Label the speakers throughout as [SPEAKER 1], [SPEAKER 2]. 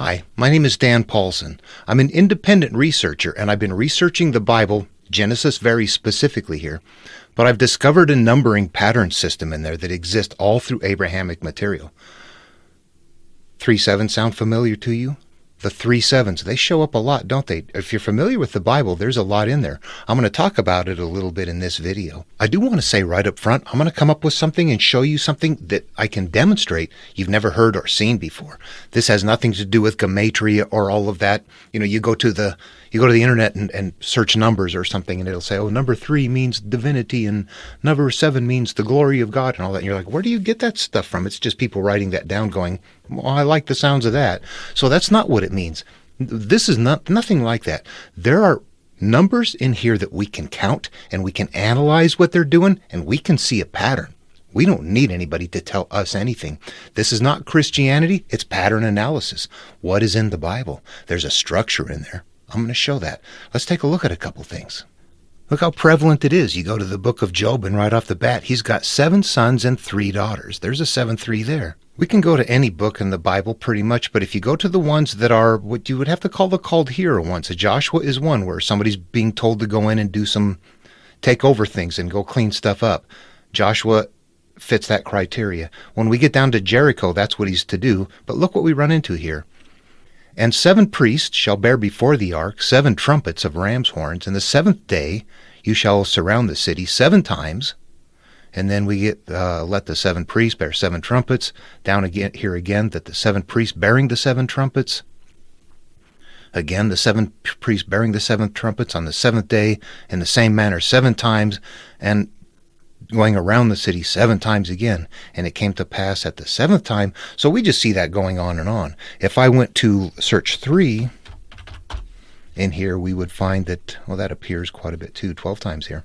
[SPEAKER 1] Hi, my name is Dan Paulson. I'm an independent researcher, and I've been researching the Bible, Genesis very specifically here, but I've discovered a numbering pattern system in there that exists all through Abrahamic material. 3-7 sound familiar to you? The 3 sevens, they show up a lot, don't they? If you're familiar with the Bible, there's a lot in there. I'm going to talk about it a little bit in this video. I do want to say right up front, I'm going to come up with something and show you something that I can demonstrate you've never heard or seen before. This has nothing to do with gematria or all of that. You know, you go to the internet and search numbers or something, and it'll say, oh, number 3 means divinity and number 7 means the glory of God and all that. And you're like, where do you get that stuff from? It's just people writing that down going, well, I like the sounds of that. So that's not what it means. This is nothing like that. There are numbers in here that we can count and we can analyze what they're doing and we can see a pattern. We don't need anybody to tell us anything. This is not Christianity. It's pattern analysis. What is in the Bible? There's a structure in there. I'm going to show that. Let's take a look at a couple things. Look how prevalent it is. You go to the book of Job, and right off the bat, he's got 7 sons and 3 daughters. There's a 7-3 there. We can go to any book in the Bible pretty much, but if you go to the ones that are what you would have to call the called hero ones, Joshua is one where somebody's being told to go in and take over things and go clean stuff up. Joshua fits that criteria. When we get down to Jericho, that's what he's to do. But look what we run into here. And 7 priests shall bear before the ark 7 trumpets of ram's horns, and the 7th day you shall surround the city 7 times. And then we get, let the 7 priests bear 7 trumpets. Down again here again, that the 7 priests bearing the 7 trumpets. Again, the 7 priests bearing the 7 trumpets on the 7th day, in the same manner 7 times, and going around the city 7 times again. And it came to pass at the 7th time. So we just see that going on and on. If I went to search 3 in here, we would find that, well, that appears quite a bit too, 12 times here.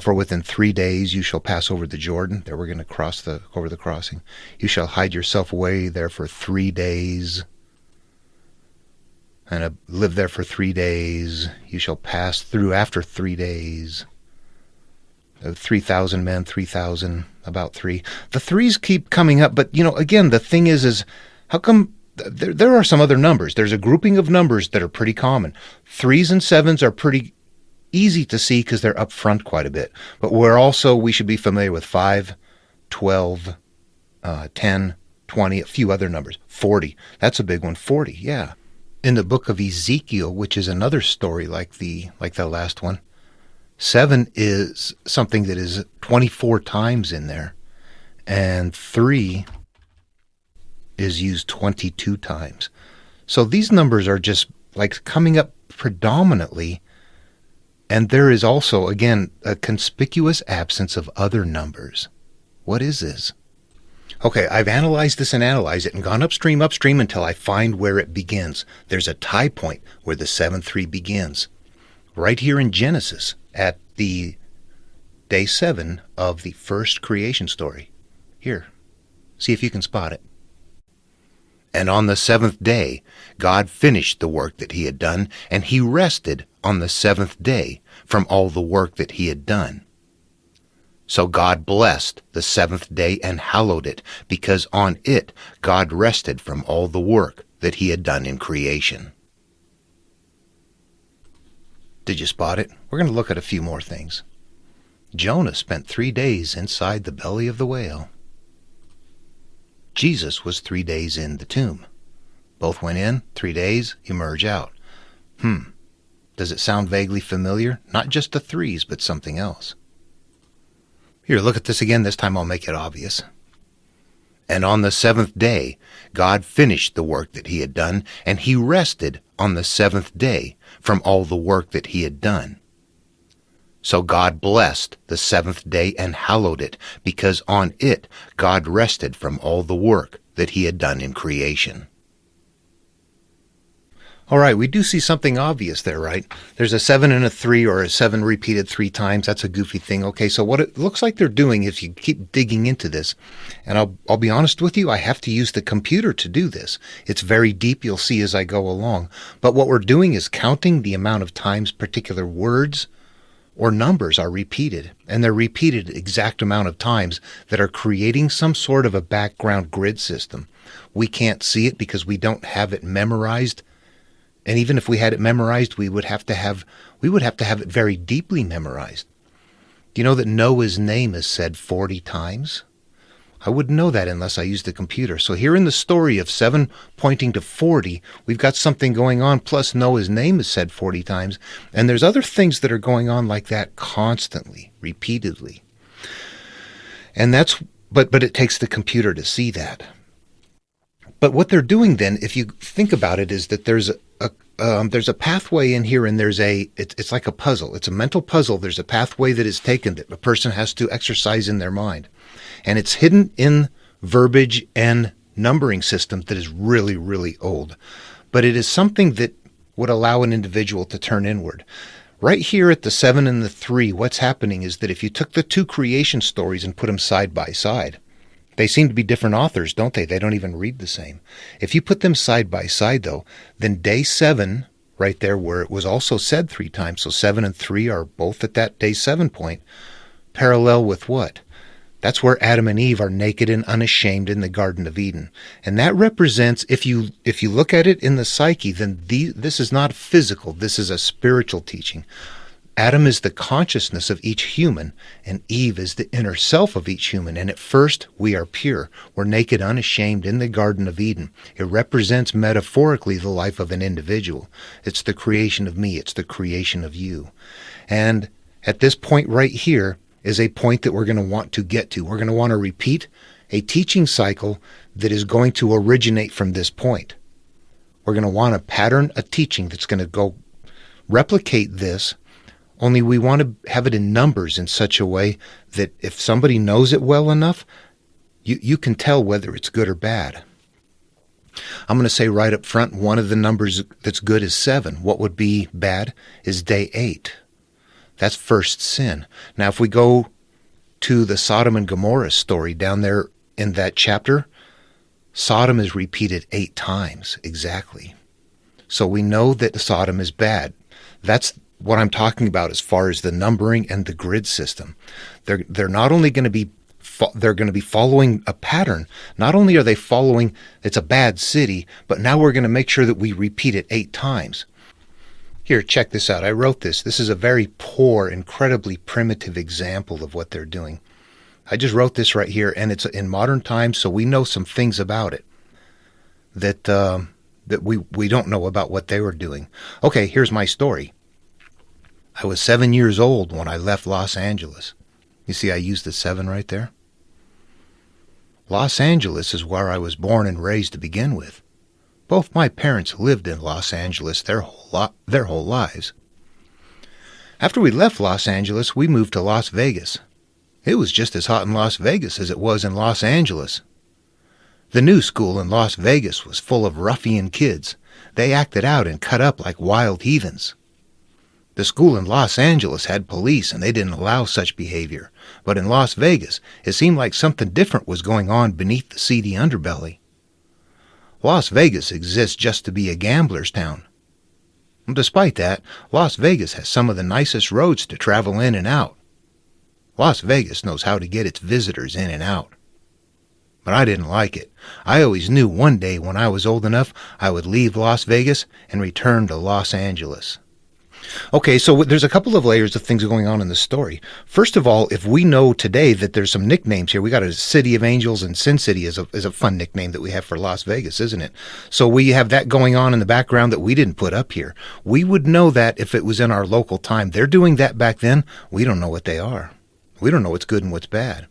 [SPEAKER 1] For within 3 days you shall pass over the Jordan. There we're going to cross over the crossing. You shall hide yourself away there for 3 days, and live there for 3 days. You shall pass through after 3 days. 3,000 men, 3,000, about 3. The 3s keep coming up, but again, the thing is how come there are some other numbers? There's a grouping of numbers that are pretty common. 3s and 7s are pretty easy to see because they're up front quite a bit. But we should be familiar with 5, 12, 10, 20, a few other numbers. 40, that's a big one. 40, yeah. In the book of Ezekiel, which is another story like the last one, 7 is something that is 24 times in there, and 3 is used 22 times. So these numbers are just like coming up predominantly. And there is also, again, a conspicuous absence of other numbers. What is this? Okay, I've analyzed this and analyzed it and gone upstream until I find where it begins. There's a tie point where the 7-3 begins. Right here in Genesis at the day 7 of the first creation story. Here, see if you can spot it. And on the 7th day, God finished the work that he had done, and he rested on the 7th day from all the work that he had done. So God blessed the 7th day and hallowed it, because on it God rested from all the work that he had done in creation. Did you spot it? We're going to look at a few more things. Jonah spent 3 days inside the belly of the whale. Jesus was 3 days in the tomb. Both went in, 3 days, emerge out. Does it sound vaguely familiar? Not just the 3s, but something else. Here, look at this again. This time I'll make it obvious. And on the 7th day, God finished the work that he had done, and he rested on the 7th day from all the work that he had done. So God blessed the 7th day and hallowed it, because on it God rested from all the work that he had done in creation. All right, we do see something obvious there, right? There's a 7 and a 3, or a 7 repeated 3 times. That's a goofy thing. Okay, so what it looks like they're doing, if you keep digging into this, and I'll be honest with you, I have to use the computer to do this. It's very deep, you'll see as I go along. But what we're doing is counting the amount of times particular words or numbers are repeated, and they're repeated exact amount of times that are creating some sort of a background grid system. We can't see it because we don't have it memorized. And even if we had it memorized, we would have to have it very deeply memorized. Do you know that Noah's name is said 40 times? I wouldn't know that unless I used the computer. So here in the story of 7 pointing to 40, we've got something going on, plus Noah's name is said 40 times, and there's other things that are going on like that constantly, repeatedly. And but it takes the computer to see that. But what they're doing then, if you think about it, is that there's a pathway in here, and it's like a puzzle. It's a mental puzzle. There's a pathway that is taken that a person has to exercise in their mind. And it's hidden in verbiage and numbering system that is really, really old. But it is something that would allow an individual to turn inward. Right here at the 7 and the 3, what's happening is that if you took the 2 creation stories and put them side by side, they seem to be different authors, don't they? They don't even read the same. If you put them side by side, though, then day 7, right there where it was also said 3 times, so 7 and 3 are both at that day 7 point, parallel with what? That's where Adam and Eve are naked and unashamed in the Garden of Eden. And that represents, if you look at it in the psyche, then this is not physical, this is a spiritual teaching. Adam is the consciousness of each human, and Eve is the inner self of each human. And at first, we are pure. We're naked, unashamed in the Garden of Eden. It represents metaphorically the life of an individual. It's the creation of me. It's the creation of you. And at this point right here is a point that we're going to want to get to. We're going to want to repeat a teaching cycle that is going to originate from this point. We're going to want to pattern a teaching that's going to go replicate this. Only we want to have it in numbers in such a way that if somebody knows it well enough, you can tell whether it's good or bad. I'm going to say right up front, one of the numbers that's good is 7. What would be bad is day 8. That's first sin. Now, if we go to the Sodom and Gomorrah story down there in that chapter, Sodom is repeated 8 times exactly. So we know that Sodom is bad. That's what I'm talking about as far as the numbering and the grid system. They're not only going to be they're going to be following a pattern. Not only are they following it's a bad city, but now we're going to make sure that we repeat it 8 times. Here, check this out. I wrote this. This is a very poor, incredibly primitive example of what they're doing. I just wrote this right here, and it's in modern times, so we know some things about it that we don't know about what they were doing. Okay, here's my story. I was 7 years old when I left Los Angeles. You see, I used the 7 right there. Los Angeles is where I was born and raised to begin with. Both my parents lived in Los Angeles their whole lives. After we left Los Angeles, we moved to Las Vegas. It was just as hot in Las Vegas as it was in Los Angeles. The new school in Las Vegas was full of ruffian kids. They acted out and cut up like wild heathens. The school in Los Angeles had police, and they didn't allow such behavior. But in Las Vegas, it seemed like something different was going on beneath the seedy underbelly. Las Vegas exists just to be a gambler's town. Despite that, Las Vegas has some of the nicest roads to travel in and out. Las Vegas knows how to get its visitors in and out. But I didn't like it. I always knew one day when I was old enough, I would leave Las Vegas and return to Los Angeles. Okay, so there's a couple of layers of things going on in the story. First of all, if we know today that there's some nicknames here, we got a City of Angels, and Sin City is a fun nickname that we have for Las Vegas, isn't it? So we have that going on in the background that we didn't put up here. We would know that if it was in our local time. They're doing that back then. We don't know what they are. We don't know what's good and what's bad.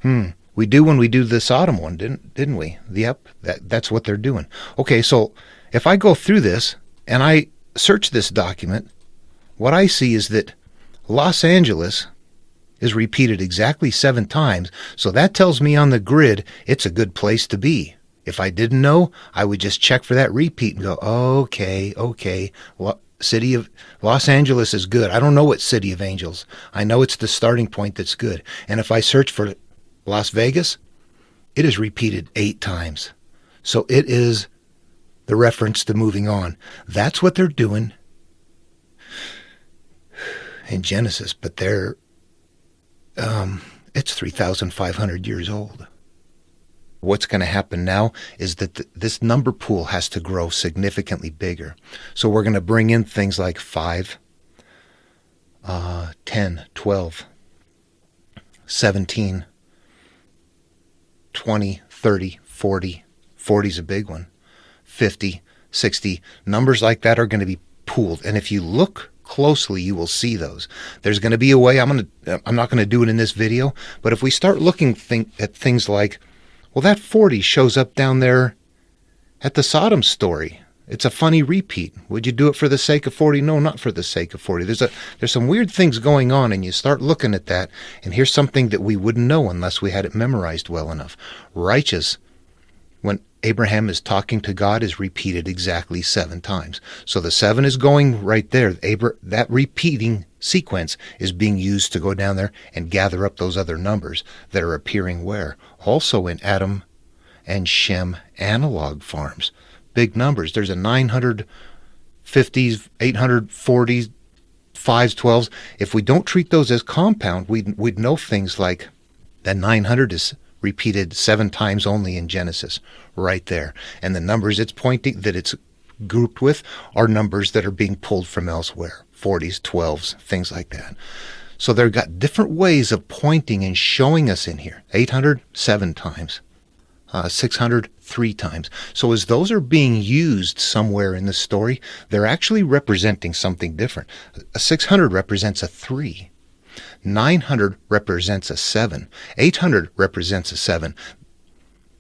[SPEAKER 1] We do when we do the Sodom one, didn't we? Yep, that's what they're doing. Okay, so if I go through this and I search this document, what I see is that Los Angeles is repeated exactly 7 times, so that tells me on the grid it's a good place to be. If I didn't know, I would just check for that repeat and go, okay, City of Los Angeles is good. I don't know what City of Angels. I know it's the starting point that's good. And if I search for Las Vegas, it is repeated 8 times. So it is the reference to moving on. That's what they're doing. in Genesis, but it's 3,500 years old. What's going to happen now is that this number pool has to grow significantly bigger. So we're going to bring in things like 5, 10, 12, 17, 20, 30, 40. 40 is a big one. 50, 60. Numbers like that are going to be pooled. And if you look closely, you will see those. There's going to be a way, I'm not going to do it in this video, but if we start looking at things like, well, that 40 shows up down there at the Sodom story. It's a funny repeat. Would you do it for the sake of 40? No, not for the sake of 40. There's some weird things going on, and you start looking at that, and here's something that we wouldn't know unless we had it memorized well enough. Righteous, when Abraham is talking to God, is repeated exactly 7 times. So the 7 is going right there. That repeating sequence is being used to go down there and gather up those other numbers that are appearing where? Also in Adam and Shem analog farms. Big numbers. There's a 950s, 840s, 5s, 12s. If we don't treat those as compound, we'd know things like that 900 is repeated 7 times only in Genesis, right there. And the numbers it's pointing, that it's grouped with, are numbers that are being pulled from elsewhere. 40s, 12s, things like that. So they've got different ways of pointing and showing us in here. 800, 7 times. 600, 3 times. So as those are being used somewhere in the story, they're actually representing something different. A 600 represents a 3. 900 represents a 7. 800 represents a 7.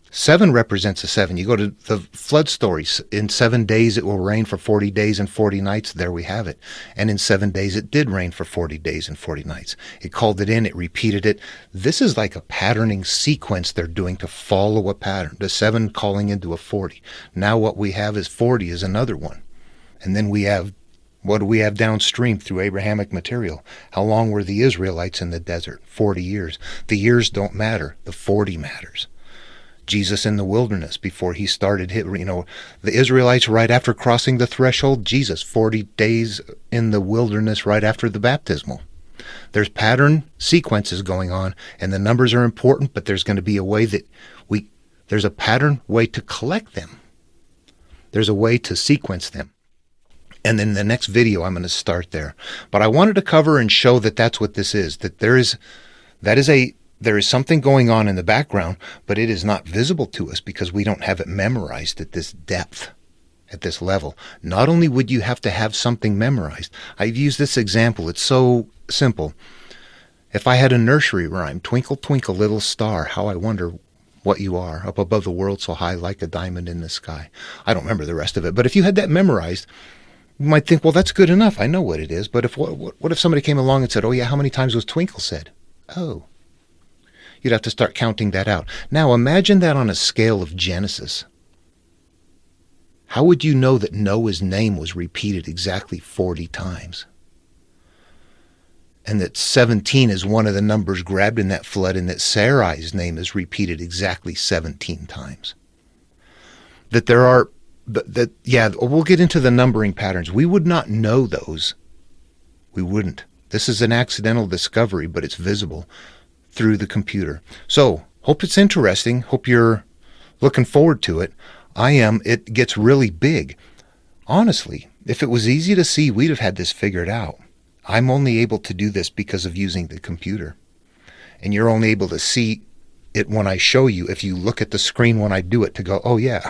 [SPEAKER 1] 7 represents a 7. You go to the flood stories. In 7 days it will rain for 40 days and 40 nights. There we have it. And in 7 days it did rain for 40 days and 40 nights. It called it in. It repeated it. This is like a patterning sequence they're doing to follow a pattern. The 7 calling into a 40. Now what we have is 40 is another one. And then we have, what do we have downstream through Abrahamic material? How long were the Israelites in the desert? 40 years. The years don't matter. The 40 matters. Jesus in the wilderness before he started, the Israelites right after crossing the threshold, Jesus 40 days in the wilderness right after the baptismal. There's pattern sequences going on, and the numbers are important, but there's going to be a way that there's a pattern way to collect them. There's a way to sequence them. And then the next video, I'm going to start there. But I wanted to cover and show that that's what this is, that there is something going on in the background, but it is not visible to us because we don't have it memorized at this depth, at this level. Not only would you have to have something memorized, I've used this example. It's so simple. If I had a nursery rhyme, twinkle, twinkle, little star, how I wonder what you are, up above the world so high like a diamond in the sky. I don't remember the rest of it, but if you had that memorized, you might think, well, that's good enough. I know what it is. But what if somebody came along and said, oh yeah, how many times was twinkle said? Oh. You'd have to start counting that out. Now imagine that on a scale of Genesis. How would you know that Noah's name was repeated exactly 40 times? And that 17 is one of the numbers grabbed in that flood, and that Sarai's name is repeated exactly 17 times. We'll get into the numbering patterns. We would not know those. We wouldn't. This is an accidental discovery, but it's visible through the computer. So, hope it's interesting. Hope you're looking forward to it. I am. It gets really big. Honestly, if it was easy to see, we'd have had this figured out. I'm only able to do this because of using the computer. And you're only able to see it when I show you, if you look at the screen when I do it, to go, oh yeah,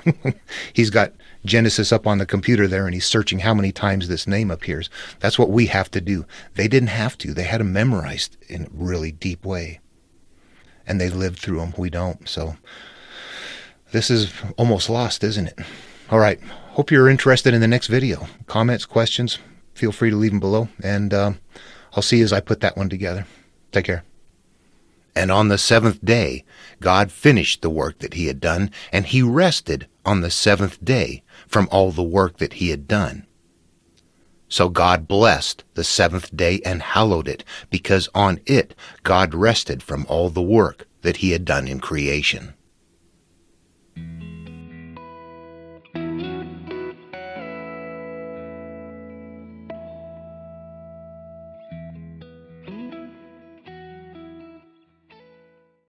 [SPEAKER 1] he's got Genesis up on the computer there and he's searching how many times this name appears. That's what we have to do. They didn't have to. They had them memorized in a really deep way. And they lived through them. We don't. So this is almost lost, isn't it? All right. Hope you're interested in the next video. Comments, questions, feel free to leave them below. And I'll see you as I put that one together. Take care. And on the 7th day, God finished the work that he had done, and he rested on the 7th day from all the work that he had done. So God blessed the 7th day and hallowed it, because on it God rested from all the work that he had done in creation.